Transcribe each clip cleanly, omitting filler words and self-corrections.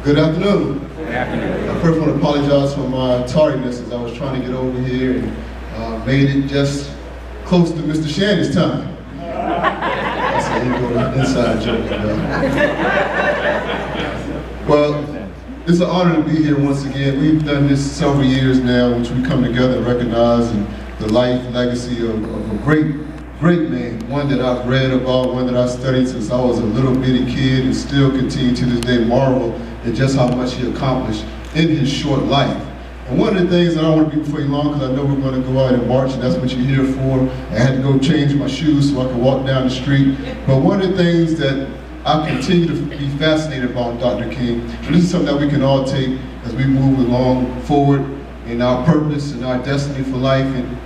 Good afternoon. Good afternoon. I first want to apologize for my tardiness as I was trying to get over here and made it just close to Mr. Shannon's time. That's an inside joke. Well, it's an honor to be here once again. We've done this several years now, in which we come together and recognize the life, legacy of a great man, one that I've read about, one that I've studied since I was a little bitty kid, and still continue to this day marvel at just how much he accomplished in his short life. And one of the things that I don't want to be before you long, because I know we're going to go out and march, and that's what you're here for. I had to go change my shoes so I could walk down the street. But one of the things that I continue to be fascinated about Dr. King, and this is something that we can all take as we move along forward in our purpose and our destiny for life. And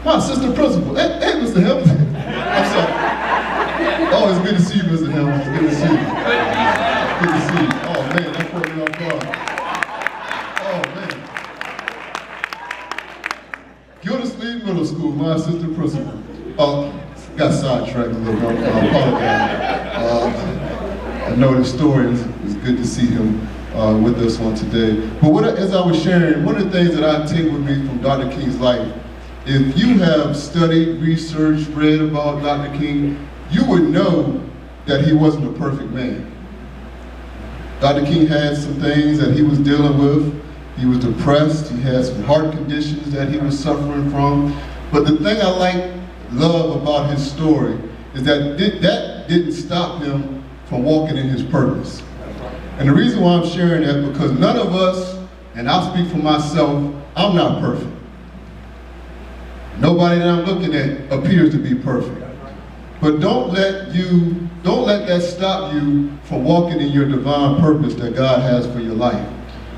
my assistant principal, hey, Mr. Helms. I'm sorry. Oh, it's good to see you, Mr. Helms. It's good to see you. Good to see you. Oh man, that caught me off guard. Oh man. Gildersleeve Middle School, my assistant principal. Got sidetracked a little bit. I apologize. I know the story. It's good to see him with us on today. But as I was sharing, one of the things that I take with me from Dr. King's life, if you have studied, researched, read about Dr. King, you would know that he wasn't a perfect man. Dr. King had some things that he was dealing with. He was depressed. He had some heart conditions that he was suffering from. But the thing I love about his story is that that didn't stop him from walking in his purpose. And the reason why I'm sharing that, because none of us, and I'll speak for myself, I'm not perfect. Nobody that I'm looking at appears to be perfect. But don't let that stop you from walking in your divine purpose that God has for your life.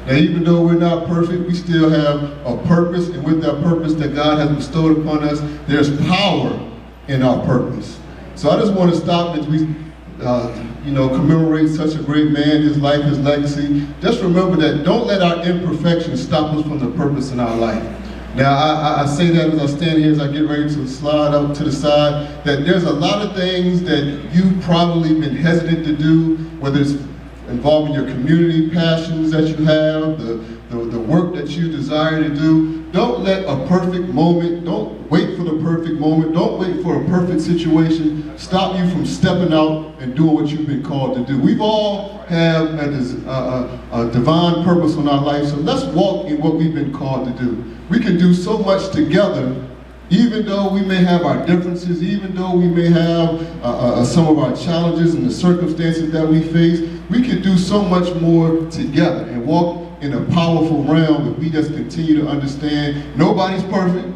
Now, even though we're not perfect, we still have a purpose, and with that purpose that God has bestowed upon us, there's power in our purpose. So I just want to stop as we commemorate such a great man, his life, his legacy. Just remember that don't let our imperfections stop us from the purpose in our life. Now, I say that as I stand here, as I get ready to slide up to the side, that there's a lot of things that you've probably been hesitant to do, whether it's involving your community passions that you have, the work that you desire to do. Don't let a perfect moment, don't wait for the perfect moment, don't wait for a perfect situation stop you from stepping out and doing what you've been called to do. We've all have a divine purpose in our life, so let's walk in what we've been called to do. We can do so much together, even though we may have our differences, even though we may have some of our challenges and the circumstances that we face. We can do so much more together and walk in a powerful realm if we just continue to understand nobody's perfect,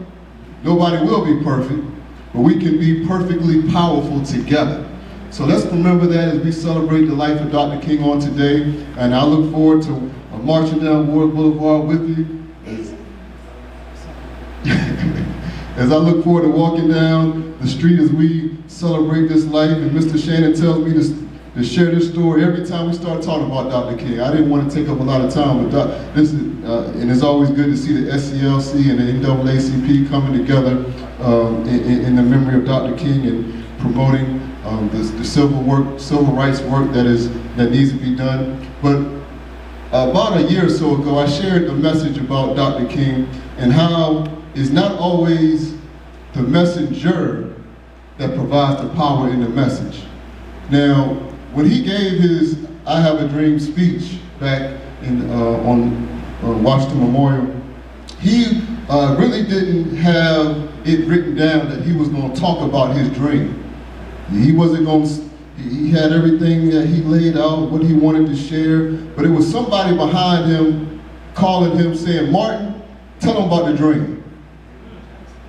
nobody will be perfect, but we can be perfectly powerful together. So let's remember that as we celebrate the life of Dr. King on today, and I look forward to marching down Ward Boulevard with you. As I look forward to walking down the street as we celebrate this life, and Mr. Shannon tells me to share this story every time we start talking about Dr. King. I didn't want to take up a lot of time, but and it's always good to see the SCLC and the NAACP coming together in the memory of Dr. King and promoting the civil rights work that needs to be done. But about a year or so ago, I shared a message about Dr. King and how it's not always the messenger that provides the power in the message. Now, when he gave his I Have a Dream speech back on Washington Memorial, he really didn't have it written down that he was going to talk about his dream. He wasn't going to, he had everything that he laid out, what he wanted to share, but it was somebody behind him calling him saying, "Martin, tell him about the dream."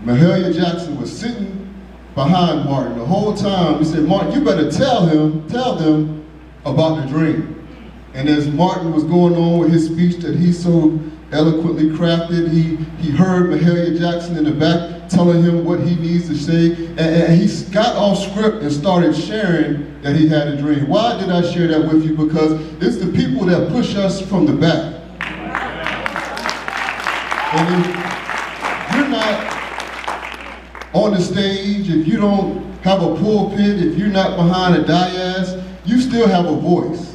Mahalia Jackson was sitting behind Martin the whole time. He said, "Martin, you better tell them about the dream." And as Martin was going on with his speech that he so eloquently crafted, he heard Mahalia Jackson in the back telling him what he needs to say, and he got off script and started sharing that he had a dream. Why did I share that with you? Because it's the people that push us from the back. And if you're not on the stage, if you don't have a pulpit, if you're not behind a dais, you still have a voice.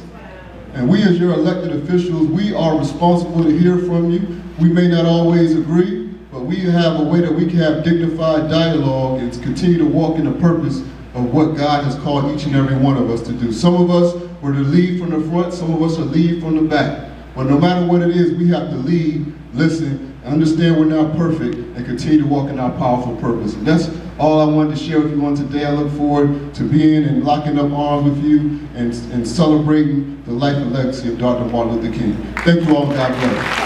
And we as your elected officials, we are responsible to hear from you. We may not always agree, but we have a way that we can have dignified dialogue and continue to walk in the purpose of what God has called each and every one of us to do. Some of us were to lead from the front, some of us are lead from the back. But no matter what it is, we have to lead, listen, understand we're not perfect, and continue to walk in our powerful purpose. And that's all I wanted to share with you on today. I look forward to being and locking up arms with you and celebrating the life and legacy of Dr. Martin Luther King. Thank you all, and God bless.